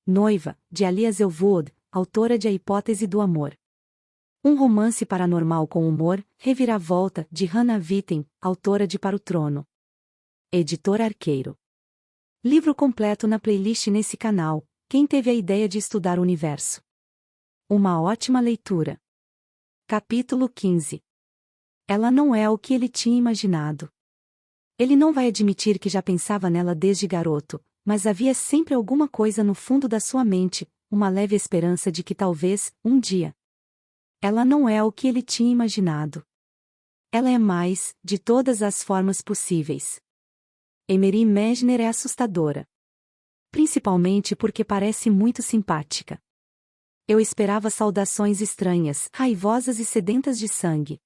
Noiva, de Alia Zelwood, autora de A Hipótese do Amor. Um romance paranormal com humor, reviravolta, de Hannah Witten, autora de Para o Trono. Editora Arqueiro. Livro completo na playlist nesse canal. Quem teve a ideia de estudar o universo? Uma ótima leitura. Capítulo 15. Ela não é o que ele tinha imaginado. Ele não vai admitir que já pensava nela desde garoto, mas havia sempre alguma coisa no fundo da sua mente, uma leve esperança de que talvez, um dia. Ela não é o que ele tinha imaginado. Ela é mais, de todas as formas possíveis. Emery Mesner é assustadora. Principalmente porque parece muito simpática. Eu esperava saudações estranhas, raivosas e sedentas de sangue.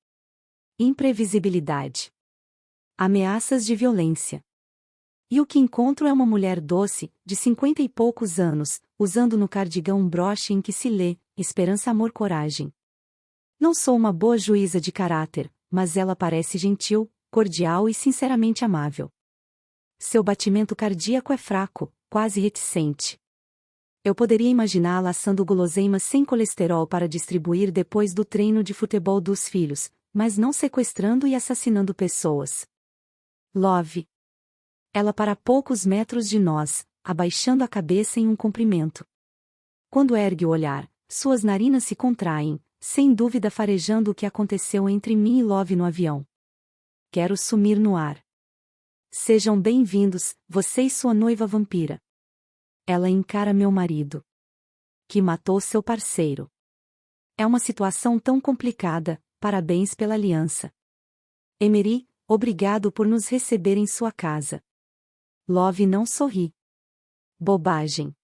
Imprevisibilidade. Ameaças de violência. E o que encontro é uma mulher doce, de 50 e poucos anos, usando no cardigão um broche em que se lê, Esperança, Amor, Coragem. Não sou uma boa juíza de caráter, mas ela parece gentil, cordial e sinceramente amável. Seu batimento cardíaco é fraco, quase reticente. Eu poderia imaginá-la assando guloseimas sem colesterol para distribuir depois do treino de futebol dos filhos, mas não sequestrando e assassinando pessoas. Love. Ela para poucos metros de nós, abaixando a cabeça em um cumprimento. Quando ergue o olhar, suas narinas se contraem, sem dúvida farejando o que aconteceu entre mim e Love no avião. Quero sumir no ar. Sejam bem-vindos, você e sua noiva vampira. Ela encara meu marido. Que matou seu parceiro. É uma situação tão complicada, parabéns pela aliança. Emery, obrigado por nos receber em sua casa. Love não sorri. Bobagem.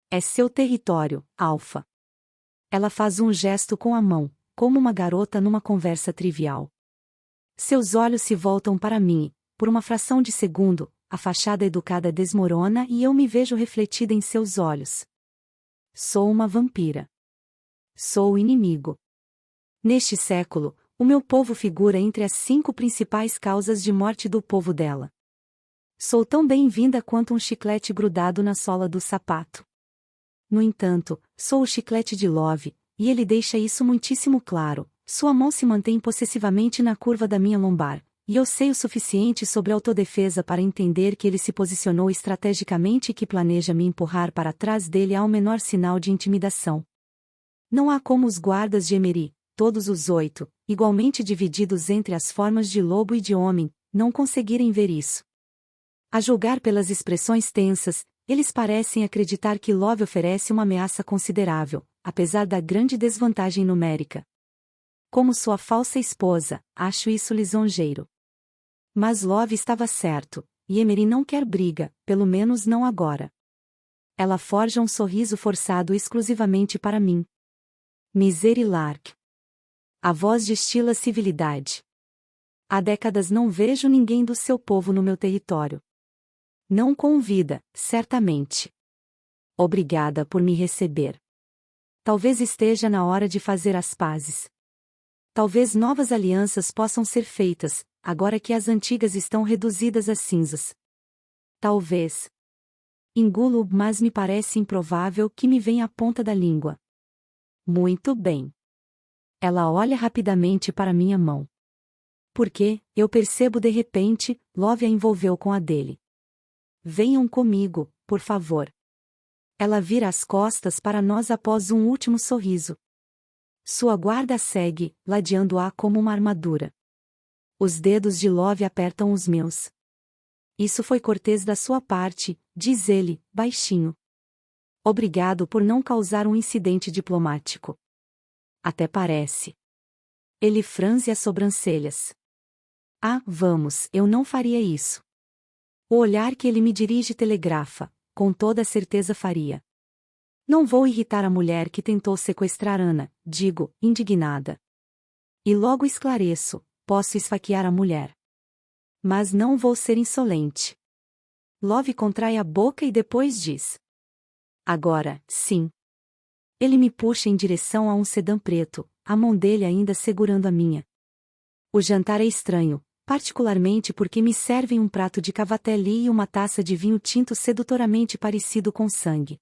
É seu território, Alpha. Ela faz um gesto com a mão, como uma garota numa conversa trivial. Seus olhos se voltam para mim, por uma fração de segundo, a fachada educada desmorona e eu me vejo refletida em seus olhos. Sou uma vampira. Sou o inimigo. Neste século, o meu povo figura entre as 5 principais causas de morte do povo dela. Sou tão bem-vinda quanto um chiclete grudado na sola do sapato. No entanto, sou o chiclete de Love, e ele deixa isso muitíssimo claro. Sua mão se mantém possessivamente na curva da minha lombar, e eu sei o suficiente sobre autodefesa para entender que ele se posicionou estrategicamente e que planeja me empurrar para trás dele ao menor sinal de intimidação. Não há como os guardas de Emery, todos os 8, igualmente divididos entre as formas de lobo e de homem, não conseguirem ver isso. A julgar pelas expressões tensas, eles parecem acreditar que Love oferece uma ameaça considerável, apesar da grande desvantagem numérica. Como sua falsa esposa, acho isso lisonjeiro. Mas Love estava certo, e Emery não quer briga, pelo menos não agora. Ela forja um sorriso forçado exclusivamente para mim. Miserilark. A voz destila civilidade. Há décadas não vejo ninguém do seu povo no meu território. Não com vida, certamente. Obrigada por me receber. Talvez esteja na hora de fazer as pazes. Talvez novas alianças possam ser feitas, agora que as antigas estão reduzidas a cinzas. Talvez. Engulo, mas me parece improvável que me venha a ponta da língua. Muito bem. Ela olha rapidamente para minha mão. Porque, eu percebo de repente, Love a envolveu com a dele. Venham comigo, por favor. Ela vira as costas para nós após um último sorriso. Sua guarda segue, ladeando-a como uma armadura. Os dedos de Love apertam os meus. Isso foi cortês da sua parte, diz ele, baixinho. Obrigado por não causar um incidente diplomático. Até parece. Ele franze as sobrancelhas. Ah, vamos, eu não faria isso. O olhar que ele me dirige telegrafa, com toda certeza faria. Não vou irritar a mulher que tentou sequestrar Ana, digo, indignada. E logo esclareço, posso esfaquear a mulher. Mas não vou ser insolente. Love contrai a boca e depois diz. Agora, sim. Ele me puxa em direção a um sedã preto, a mão dele ainda segurando a minha. O jantar é estranho, particularmente porque me servem um prato de cavatelli e uma taça de vinho tinto sedutoramente parecido com sangue.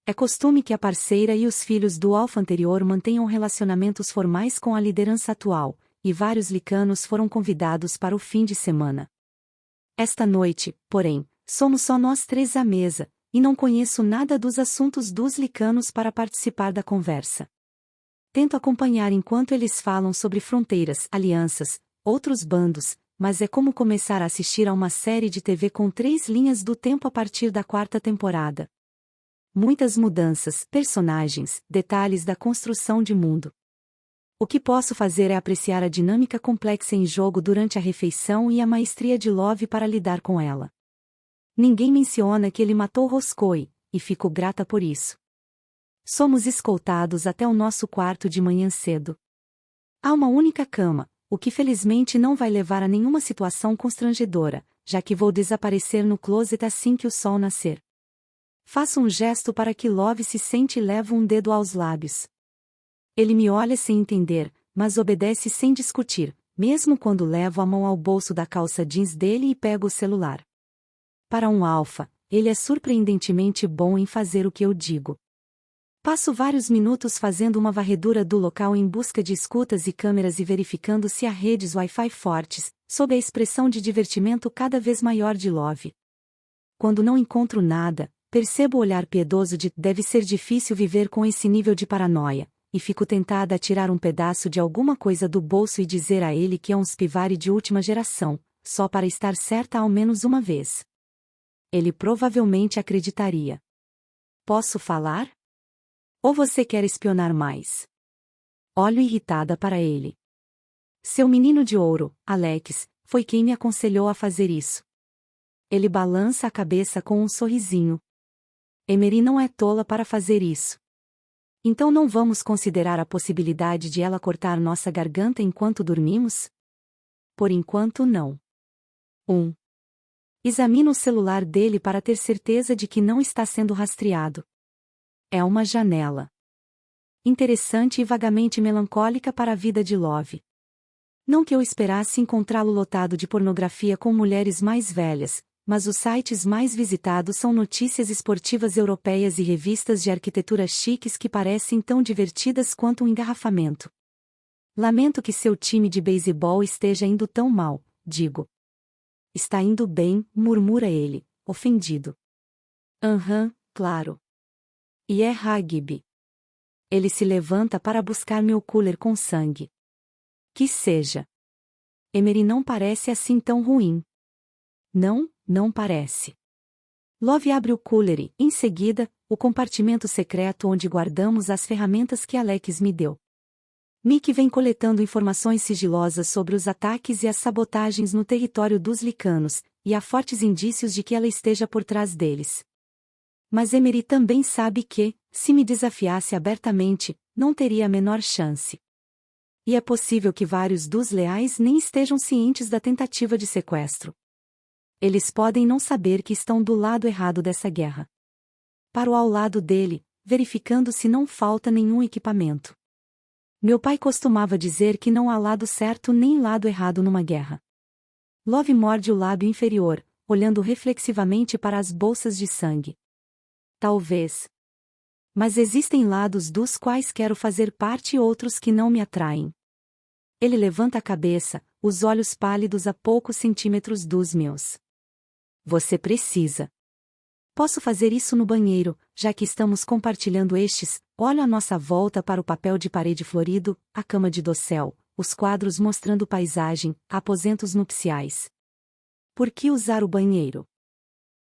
É costume que a parceira e os filhos do alfa anterior mantenham relacionamentos formais com a liderança atual, e vários licanos foram convidados para o fim de semana. Esta noite, porém, somos só nós três à mesa, e não conheço nada dos assuntos dos licanos para participar da conversa. Tento acompanhar enquanto eles falam sobre fronteiras, alianças, outros bandos, mas é como começar a assistir a uma série de TV com 3 linhas do tempo a partir da 4ª temporada. Muitas mudanças, personagens, detalhes da construção de mundo. O que posso fazer é apreciar a dinâmica complexa em jogo durante a refeição e a maestria de Love para lidar com ela. Ninguém menciona que ele matou Roscoe, e fico grata por isso. Somos escoltados até o nosso quarto de manhã cedo. Há uma única cama, o que felizmente não vai levar a nenhuma situação constrangedora, já que vou desaparecer no closet assim que o sol nascer. Faço um gesto para que Love se sente e levo um dedo aos lábios. Ele me olha sem entender, mas obedece sem discutir, mesmo quando levo a mão ao bolso da calça jeans dele e pego o celular. Para um alfa, ele é surpreendentemente bom em fazer o que eu digo. Passo vários minutos fazendo uma varredura do local em busca de escutas e câmeras e verificando se há redes Wi-Fi fortes, sob a expressão de divertimento cada vez maior de Love. Quando não encontro nada, percebo o olhar piedoso de deve ser difícil viver com esse nível de paranoia, e fico tentada a tirar um pedaço de alguma coisa do bolso e dizer a ele que é um Spivari de última geração, só para estar certa ao menos uma vez. Ele provavelmente acreditaria. Posso falar? Ou você quer espionar mais? Olho irritada para ele. Seu menino de ouro, Alex, foi quem me aconselhou a fazer isso. Ele balança a cabeça com um sorrisinho. Emery não é tola para fazer isso. Então não vamos considerar a possibilidade de ela cortar nossa garganta enquanto dormimos? Por enquanto não. 1. Examino o celular dele para ter certeza de que não está sendo rastreado. É uma janela. Interessante e vagamente melancólica para a vida de Love. Não que eu esperasse encontrá-lo lotado de pornografia com mulheres mais velhas, mas os sites mais visitados são notícias esportivas europeias e revistas de arquitetura chiques que parecem tão divertidas quanto um engarrafamento. Lamento que seu time de beisebol esteja indo tão mal, digo. Está indo bem, murmura ele, ofendido. Claro. E é rugby. Ele se levanta para buscar meu cooler com sangue. Que seja. Emery não parece assim tão ruim. Não parece. Love abre o cooler e, em seguida, o compartimento secreto onde guardamos as ferramentas que Alex me deu. Mick vem coletando informações sigilosas sobre os ataques e as sabotagens no território dos licanos, e há fortes indícios de que ela esteja por trás deles. Mas Emery também sabe que, se me desafiasse abertamente, não teria a menor chance. E é possível que vários dos leais nem estejam cientes da tentativa de sequestro. Eles podem não saber que estão do lado errado dessa guerra. Paro ao lado dele, verificando se não falta nenhum equipamento. Meu pai costumava dizer que não há lado certo nem lado errado numa guerra. Love morde o lábio inferior, olhando reflexivamente para as bolsas de sangue. Talvez. Mas existem lados dos quais quero fazer parte e outros que não me atraem. Ele levanta a cabeça, os olhos pálidos a poucos centímetros dos meus. Você precisa. Posso fazer isso no banheiro, já que estamos compartilhando estes. Olho à nossa volta para o papel de parede florido, a cama de dossel, os quadros mostrando paisagem, aposentos nupciais. Por que usar o banheiro?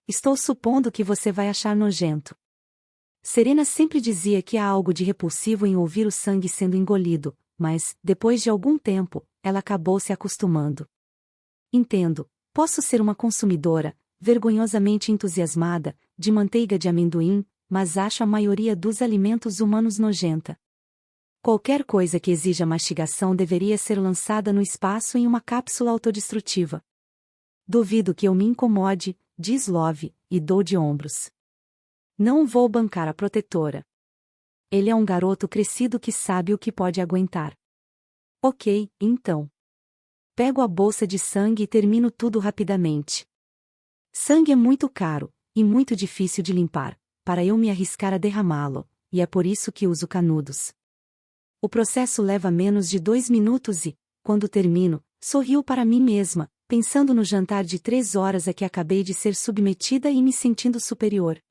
Estou supondo que você vai achar nojento. Serena sempre dizia que há algo de repulsivo em ouvir o sangue sendo engolido, mas, depois de algum tempo, ela acabou se acostumando. Entendo, posso ser uma consumidora, vergonhosamente entusiasmada, de manteiga de amendoim, mas acho a maioria dos alimentos humanos nojenta. Qualquer coisa que exija mastigação deveria ser lançada no espaço em uma cápsula autodestrutiva. Duvido que eu me incomode, diz Love, e dou de ombros. Não vou bancar a protetora. Ele é um garoto crescido que sabe o que pode aguentar. Ok, então. Pego a bolsa de sangue e termino tudo rapidamente. Sangue é muito caro, e muito difícil de limpar, para eu me arriscar a derramá-lo, e é por isso que uso canudos. O processo leva menos de 2 minutos e, quando termino, sorrio para mim mesma, pensando no jantar de 3 horas a que acabei de ser submetida e me sentindo superior.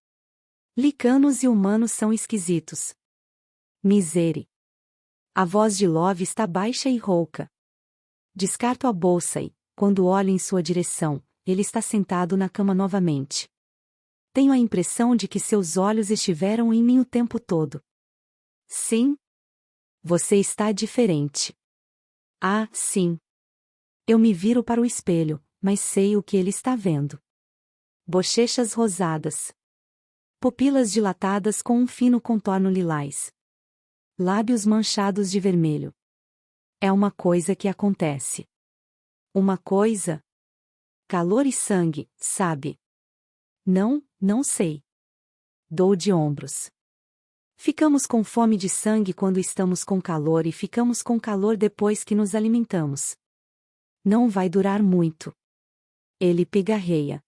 Licanos e humanos são esquisitos. Misere. A voz de Love está baixa e rouca. Descarto a bolsa e, quando olho em sua direção, ele está sentado na cama novamente. Tenho a impressão de que seus olhos estiveram em mim o tempo todo. Sim. Você está diferente. Ah, sim. Eu me viro para o espelho, mas sei o que ele está vendo. Bochechas rosadas. Pupilas dilatadas com um fino contorno lilás. Lábios manchados de vermelho. É uma coisa que acontece. Uma coisa? Calor e sangue, sabe? Não sei. Dou de ombros. Ficamos com fome de sangue quando estamos com calor e ficamos com calor depois que nos alimentamos. Não vai durar muito. Ele pigarreia.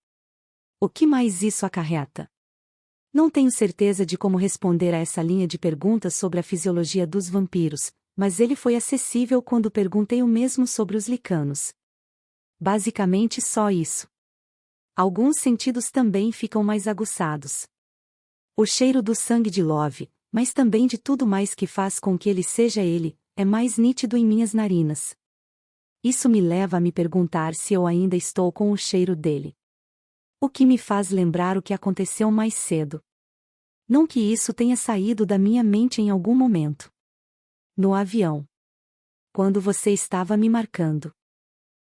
O que mais isso acarreta? Não tenho certeza de como responder a essa linha de perguntas sobre a fisiologia dos vampiros, mas ele foi acessível quando perguntei o mesmo sobre os licanos. Basicamente só isso. Alguns sentidos também ficam mais aguçados. O cheiro do sangue de Love, mas também de tudo mais que faz com que ele seja ele, é mais nítido em minhas narinas. Isso me leva a me perguntar se eu ainda estou com o cheiro dele. O que me faz lembrar o que aconteceu mais cedo. Não que isso tenha saído da minha mente em algum momento. No avião. Quando você estava me marcando.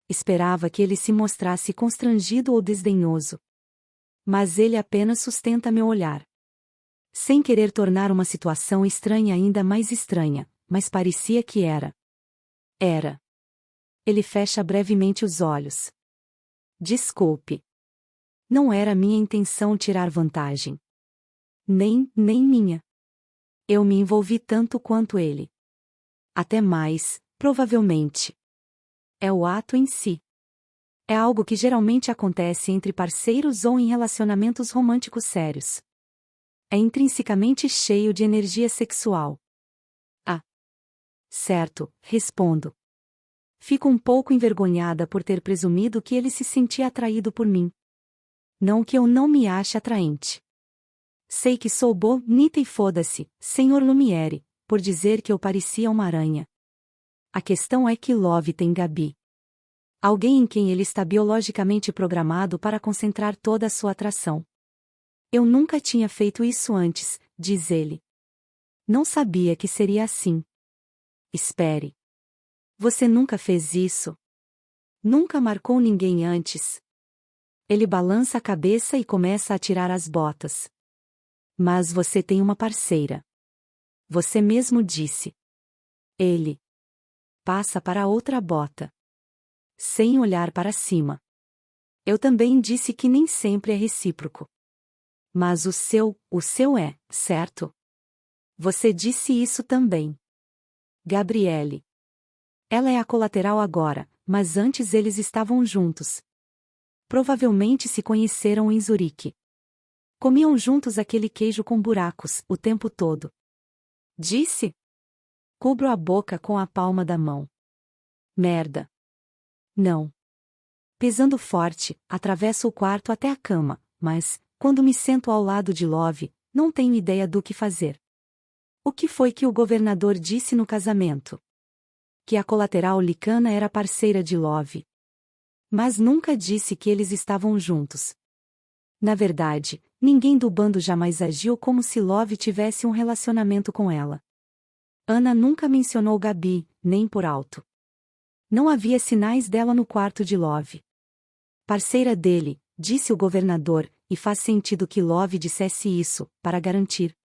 Esperava que ele se mostrasse constrangido ou desdenhoso. Mas ele apenas sustenta meu olhar. Sem querer tornar uma situação estranha ainda mais estranha, mas parecia que era. Era. Ele fecha brevemente os olhos. Desculpe. Não era minha intenção tirar vantagem. Nem minha. Eu me envolvi tanto quanto ele. Até mais, provavelmente. É o ato em si. É algo que geralmente acontece entre parceiros ou em relacionamentos românticos sérios. É intrinsecamente cheio de energia sexual. Ah. Certo, respondo. Fico um pouco envergonhada por ter presumido que ele se sentia atraído por mim. Não que eu não me ache atraente. Sei que sou bonita e foda-se, Sr. Lumiere, por dizer que eu parecia uma aranha. A questão é que Love tem Gabi. Alguém em quem ele está biologicamente programado para concentrar toda a sua atração. Eu nunca tinha feito isso antes, diz ele. Não sabia que seria assim. Espere. Você nunca fez isso? Nunca marcou ninguém antes? Ele balança a cabeça e começa a tirar as botas. Mas você tem uma parceira. Você mesmo disse. Ele passa para a outra bota. Sem olhar para cima. Eu também disse que nem sempre é recíproco. Mas o seu é, certo? Você disse isso também. Gabriele. Ela é a colateral agora, mas antes eles estavam juntos. Provavelmente se conheceram em Zurique. Comiam juntos aquele queijo com buracos, o tempo todo. Disse? Cubro a boca com a palma da mão. Merda. Não. Pesando forte, atravesso o quarto até a cama, mas, quando me sento ao lado de Love, não tenho ideia do que fazer. O que foi que o governador disse no casamento? Que a colateral licana era parceira de Love. Mas nunca disse que eles estavam juntos. Na verdade, ninguém do bando jamais agiu como se Love tivesse um relacionamento com ela. Ana nunca mencionou Gabi, nem por alto. Não havia sinais dela no quarto de Love. Parceira dele, disse o governador, e faz sentido que Love dissesse isso, para garantir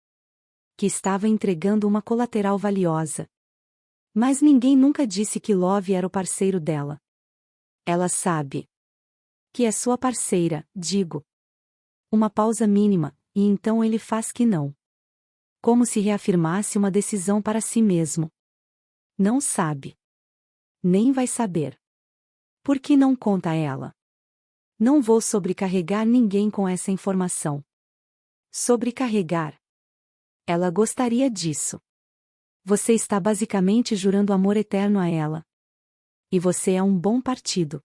que estava entregando uma colateral valiosa. Mas ninguém nunca disse que Love era o parceiro dela. Ela sabe que é sua parceira, digo. Uma pausa mínima, e então ele faz que não. Como se reafirmasse uma decisão para si mesmo. Não sabe. Nem vai saber. Por que não conta a ela? Não vou sobrecarregar ninguém com essa informação. Sobrecarregar. Ela gostaria disso. Você está basicamente jurando amor eterno a ela. E você é um bom partido.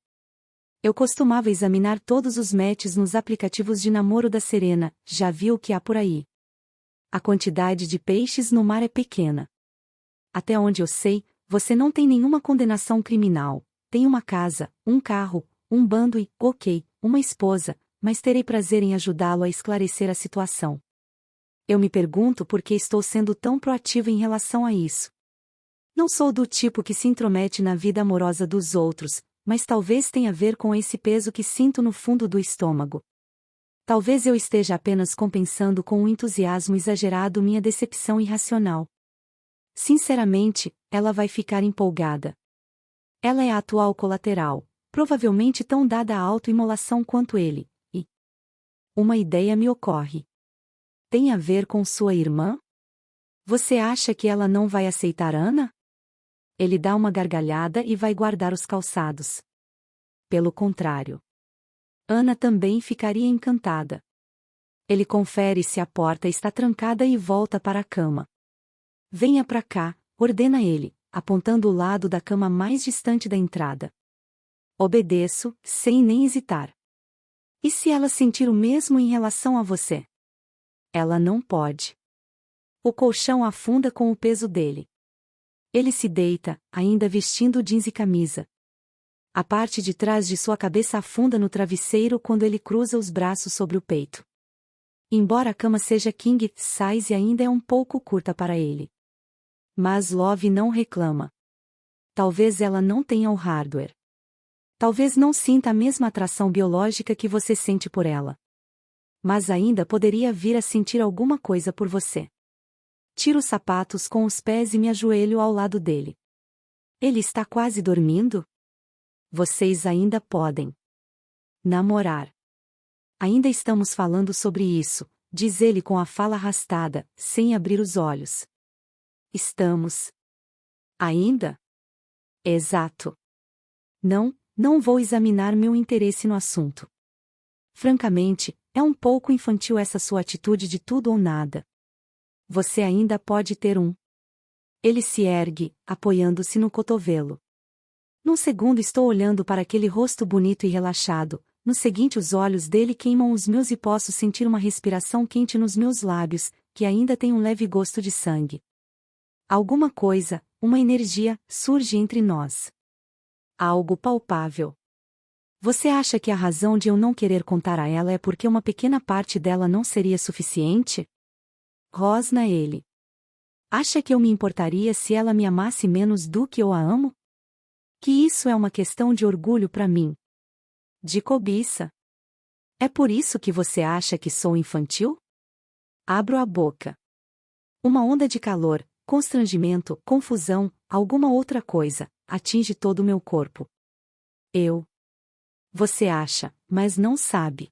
Eu costumava examinar todos os matches nos aplicativos de namoro da Serena, já viu o que há por aí. A quantidade de peixes no mar é pequena. Até onde eu sei, você não tem nenhuma condenação criminal, tem uma casa, um carro, um bando e, ok, uma esposa, mas terei prazer em ajudá-lo a esclarecer a situação. Eu me pergunto por que estou sendo tão proativa em relação a isso. Não sou do tipo que se intromete na vida amorosa dos outros, mas talvez tenha a ver com esse peso que sinto no fundo do estômago. Talvez eu esteja apenas compensando com um entusiasmo exagerado minha decepção irracional. Sinceramente, ela vai ficar empolgada. Ela é a atual colateral, provavelmente tão dada à autoimolação quanto ele, e... Uma ideia me ocorre. Tem a ver com sua irmã? Você acha que ela não vai aceitar Ana? Ele dá uma gargalhada e vai guardar os calçados. Pelo contrário. Ana também ficaria encantada. Ele confere se a porta está trancada e volta para a cama. Venha pra cá, ordena ele, apontando o lado da cama mais distante da entrada. Obedeço, sem nem hesitar. E se ela sentir o mesmo em relação a você? Ela não pode. O colchão afunda com o peso dele. Ele se deita, ainda vestindo jeans e camisa. A parte de trás de sua cabeça afunda no travesseiro quando ele cruza os braços sobre o peito. Embora a cama seja king size, ainda é um pouco curta para ele. Mas Love não reclama. Talvez ela não tenha o hardware. Talvez não sinta a mesma atração biológica que você sente por ela. Mas ainda poderia vir a sentir alguma coisa por você. Tiro os sapatos com os pés e me ajoelho ao lado dele. Ele está quase dormindo? Vocês ainda podem namorar. Ainda estamos falando sobre isso, diz ele com a fala arrastada, sem abrir os olhos. Estamos. Ainda? Exato. Não vou examinar meu interesse no assunto. Francamente, é um pouco infantil essa sua atitude de tudo ou nada. Você ainda pode ter um. Ele se ergue, apoiando-se no cotovelo. Num segundo estou olhando para aquele rosto bonito e relaxado, no seguinte os olhos dele queimam os meus e posso sentir uma respiração quente nos meus lábios, que ainda tem um leve gosto de sangue. Alguma coisa, uma energia, surge entre nós. Algo palpável. Você acha que a razão de eu não querer contar a ela é porque uma pequena parte dela não seria suficiente? Rosna ele. Acha que eu me importaria se ela me amasse menos do que eu a amo? Que isso é uma questão de orgulho para mim. De cobiça. É por isso que você acha que sou infantil? Abro a boca. Uma onda de calor, constrangimento, confusão, alguma outra coisa, atinge todo o meu corpo. Você acha, mas não sabe.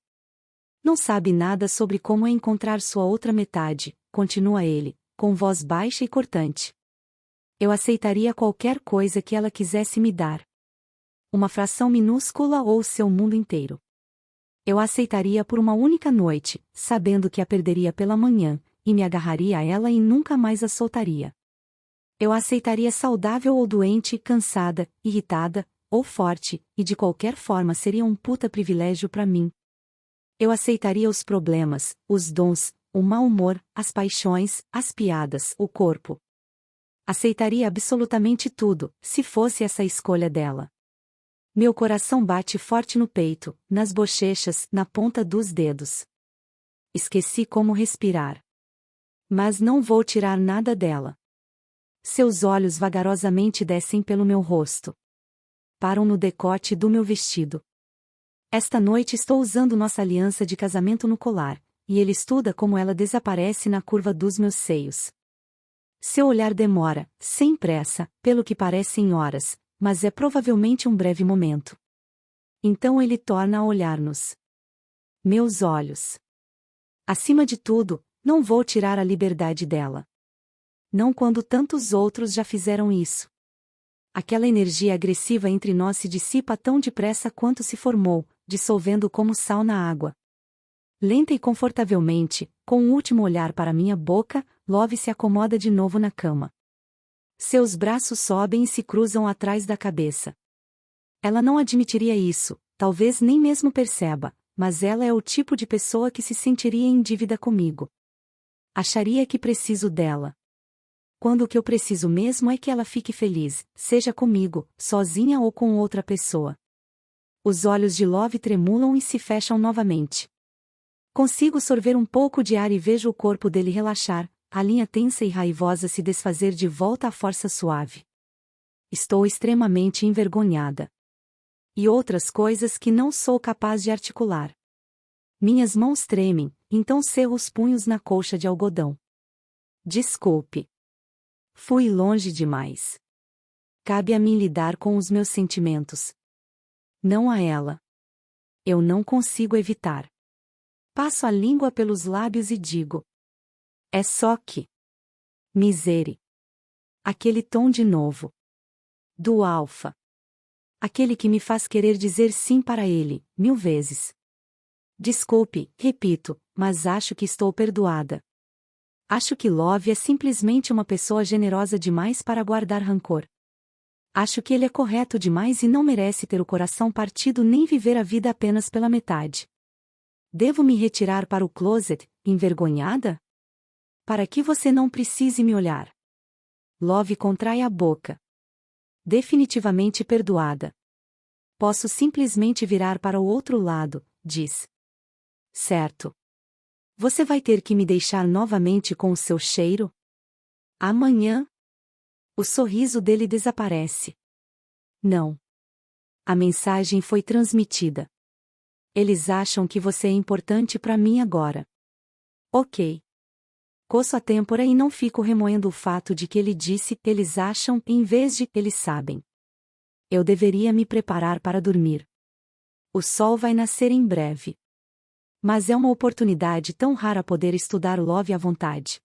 Não sabe nada sobre como encontrar sua outra metade, continua ele, com voz baixa e cortante. Eu aceitaria qualquer coisa que ela quisesse me dar. Uma fração minúscula ou seu mundo inteiro. Eu a aceitaria por uma única noite, sabendo que a perderia pela manhã, e me agarraria a ela e nunca mais a soltaria. Eu a aceitaria saudável ou doente, cansada, irritada, ou forte, e de qualquer forma seria um puta privilégio para mim. Eu aceitaria os problemas, os dons, o mau humor, as paixões, as piadas, o corpo. Aceitaria absolutamente tudo, se fosse essa a escolha dela. Meu coração bate forte no peito, nas bochechas, na ponta dos dedos. Esqueci como respirar. Mas não vou tirar nada dela. Seus olhos vagarosamente descem pelo meu rosto. Param no decote do meu vestido. Esta noite estou usando nossa aliança de casamento no colar, e ele estuda como ela desaparece na curva dos meus seios. Seu olhar demora, sem pressa, pelo que parece em horas, mas é provavelmente um breve momento. Então ele torna a olhar-nos. Meus olhos. Acima de tudo, não vou tirar a liberdade dela. Não quando tantos outros já fizeram isso. Aquela energia agressiva entre nós se dissipa tão depressa quanto se formou, dissolvendo como sal na água. Lenta e confortavelmente, com um último olhar para minha boca, Love se acomoda de novo na cama. Seus braços sobem e se cruzam atrás da cabeça. Ela não admitiria isso, talvez nem mesmo perceba, mas ela é o tipo de pessoa que se sentiria em dívida comigo. Acharia que preciso dela. Quando o que eu preciso mesmo é que ela fique feliz, seja comigo, sozinha ou com outra pessoa. Os olhos de Love tremulam e se fecham novamente. Consigo sorver um pouco de ar e vejo o corpo dele relaxar, a linha tensa e raivosa se desfazer de volta à força suave. Estou extremamente envergonhada. E outras coisas que não sou capaz de articular. Minhas mãos tremem, então cerro os punhos na colcha de algodão. Desculpe. Fui longe demais. Cabe a mim lidar com os meus sentimentos. Não a ela. Eu não consigo evitar. Passo a língua pelos lábios e digo. É só que. Misere. Aquele tom de novo. Do alfa. Aquele que me faz querer dizer sim para ele, 1000 vezes. Desculpe, repito, mas acho que estou perdoada. Acho que Love é simplesmente uma pessoa generosa demais para guardar rancor. Acho que ele é correto demais e não merece ter o coração partido nem viver a vida apenas pela metade. Devo me retirar para o closet, envergonhada? Para que você não precise me olhar. Love contrai a boca. Definitivamente perdoada. Posso simplesmente virar para o outro lado, diz. Certo. Você vai ter que me deixar novamente com o seu cheiro? Amanhã? O sorriso dele desaparece. Não. A mensagem foi transmitida. Eles acham que você é importante para mim agora. Ok. Coço a têmpora e não fico remoendo o fato de que ele disse eles acham em vez de eles sabem. Eu deveria me preparar para dormir. O sol vai nascer em breve. Mas é uma oportunidade tão rara poder estudar Love à vontade.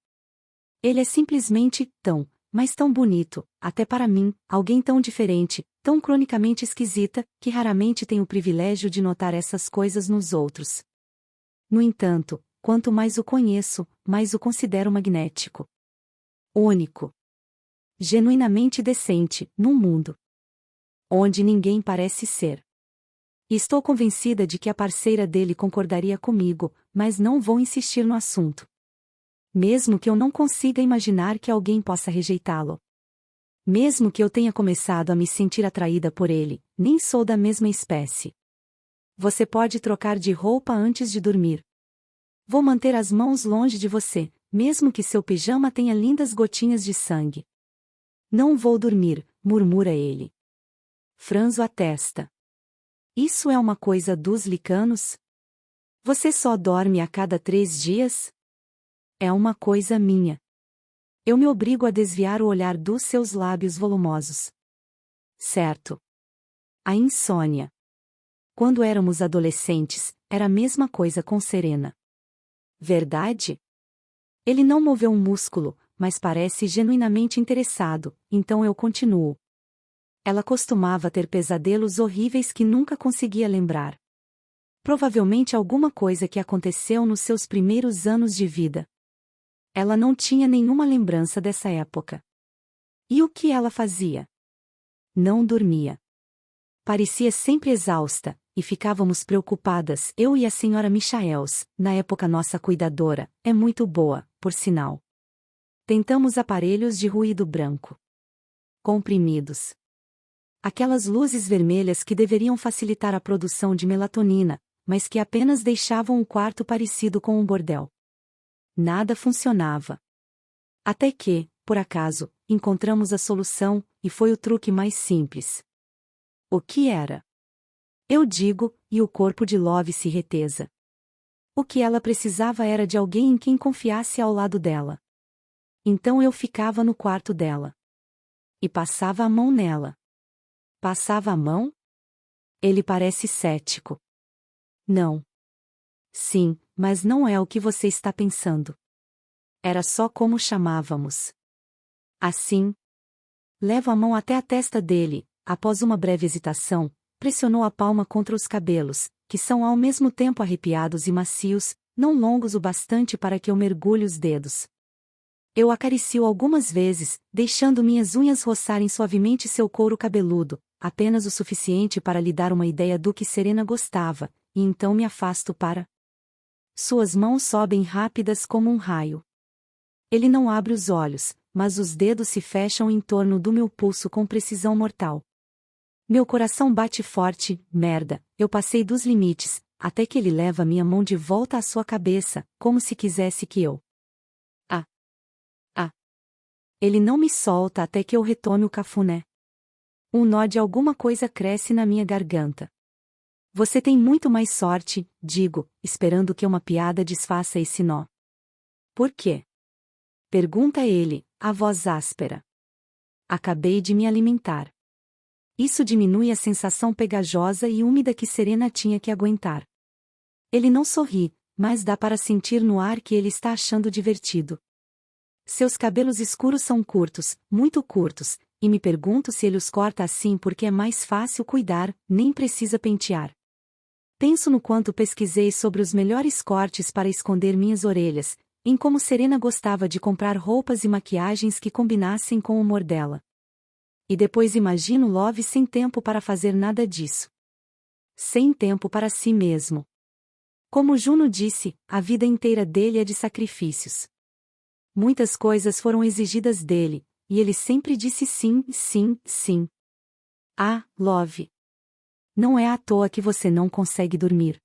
Ele é simplesmente tão, mas tão bonito, até para mim, alguém tão diferente, tão cronicamente esquisita, que raramente tenho o privilégio de notar essas coisas nos outros. No entanto, quanto mais o conheço, mais o considero magnético. Único. Genuinamente decente, num mundo onde ninguém parece ser. E estou convencida de que a parceira dele concordaria comigo, mas não vou insistir no assunto. Mesmo que eu não consiga imaginar que alguém possa rejeitá-lo. Mesmo que eu tenha começado a me sentir atraída por ele, nem sou da mesma espécie. Você pode trocar de roupa antes de dormir. Vou manter as mãos longe de você, mesmo que seu pijama tenha lindas gotinhas de sangue. Não vou dormir, murmura ele. Franzo a testa. Isso é uma coisa dos licanos? Você só dorme a cada 3 dias? É uma coisa minha. Eu me obrigo a desviar o olhar dos seus lábios volumosos. Certo. A insônia. Quando éramos adolescentes, era a mesma coisa com Serena. Verdade? Ele não moveu um músculo, mas parece genuinamente interessado, então eu continuo. Ela costumava ter pesadelos horríveis que nunca conseguia lembrar. Provavelmente alguma coisa que aconteceu nos seus primeiros anos de vida. Ela não tinha nenhuma lembrança dessa época. E o que ela fazia? Não dormia. Parecia sempre exausta, e ficávamos preocupadas, eu e a senhora Michaels, na época nossa cuidadora, é muito boa, por sinal. Tentamos aparelhos de ruído branco. Comprimidos. Aquelas luzes vermelhas que deveriam facilitar a produção de melatonina, mas que apenas deixavam o quarto parecido com um bordel. Nada funcionava. Até que, por acaso, encontramos a solução, e foi o truque mais simples. O que era? Eu digo, e o corpo de Love se retesa. O que ela precisava era de alguém em quem confiasse ao lado dela. Então eu ficava no quarto dela. E passava a mão nela. Passava a mão? Ele parece cético. Não. Sim, mas não é o que você está pensando. Era só como chamávamos. Assim. Levo a mão até a testa dele, após uma breve hesitação, pressionou a palma contra os cabelos, que são ao mesmo tempo arrepiados e macios, não longos o bastante para que eu mergulhe os dedos. Eu acaricio algumas vezes, deixando minhas unhas roçarem suavemente seu couro cabeludo, apenas o suficiente para lhe dar uma ideia do que Serena gostava, e então me afasto para. Suas mãos sobem rápidas como um raio. Ele não abre os olhos, mas os dedos se fecham em torno do meu pulso com precisão mortal. Meu coração bate forte, merda, eu passei dos limites, até que ele leva minha mão de volta à sua cabeça, como se quisesse que eu. Ele não me solta até que eu retome o cafuné. Um nó de alguma coisa cresce na minha garganta. Você tem muito mais sorte, digo, esperando que uma piada desfaça esse nó. Por quê? Pergunta ele, a voz áspera. Acabei de me alimentar. Isso diminui a sensação pegajosa e úmida que Serena tinha que aguentar. Ele não sorri, mas dá para sentir no ar que ele está achando divertido. Seus cabelos escuros são curtos, muito curtos, e me pergunto se ele os corta assim porque é mais fácil cuidar, nem precisa pentear. Penso no quanto pesquisei sobre os melhores cortes para esconder minhas orelhas, em como Serena gostava de comprar roupas e maquiagens que combinassem com o humor dela. E depois imagino Love sem tempo para fazer nada disso. Sem tempo para si mesmo. Como Juno disse, a vida inteira dele é de sacrifícios. Muitas coisas foram exigidas dele, e ele sempre disse sim, sim, sim. Ah, Love. Não é à toa que você não consegue dormir.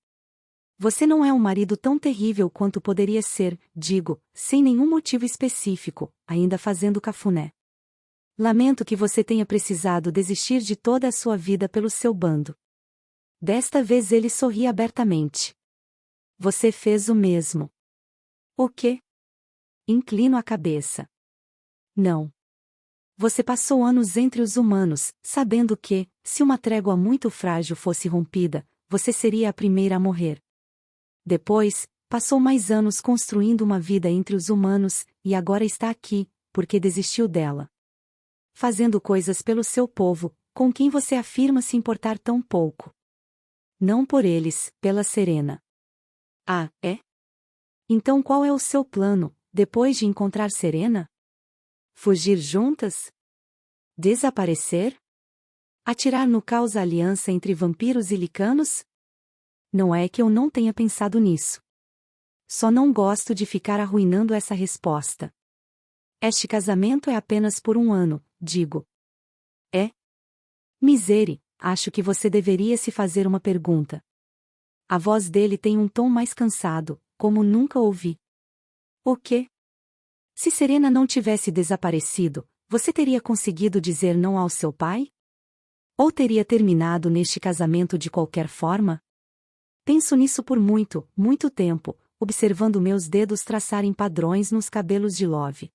Você não é um marido tão terrível quanto poderia ser, digo, sem nenhum motivo específico, ainda fazendo cafuné. Lamento que você tenha precisado desistir de toda a sua vida pelo seu bando. Desta vez ele sorri abertamente. Você fez o mesmo. O quê? Inclino a cabeça. Não. Você passou anos entre os humanos, sabendo que, se uma trégua muito frágil fosse rompida, você seria a primeira a morrer. Depois, passou mais anos construindo uma vida entre os humanos, e agora está aqui, porque desistiu dela. Fazendo coisas pelo seu povo, com quem você afirma se importar tão pouco. Não por eles, pela Serena. Ah, é? Então qual é o seu plano? Depois de encontrar Serena? Fugir juntas? Desaparecer? Atirar no caos a aliança entre vampiros e licanos? Não é que eu não tenha pensado nisso. Só não gosto de ficar arruinando essa resposta. Este casamento é apenas por 1 ano, digo. É? Misere, acho que você deveria se fazer uma pergunta. A voz dele tem um tom mais cansado, como nunca ouvi. O quê? Se Serena não tivesse desaparecido, você teria conseguido dizer não ao seu pai? Ou teria terminado neste casamento de qualquer forma? Penso nisso por muito, muito tempo, observando meus dedos traçarem padrões nos cabelos de Love.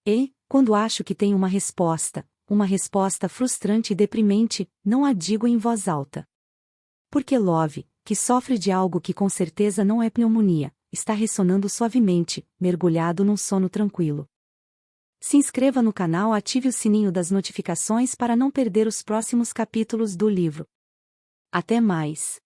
E, quando acho que tenho uma resposta frustrante e deprimente, não a digo em voz alta. Porque Love, que sofre de algo que com certeza não é pneumonia, está ressonando suavemente, mergulhado num sono tranquilo. Se inscreva no canal e ative o sininho das notificações para não perder os próximos capítulos do livro. Até mais!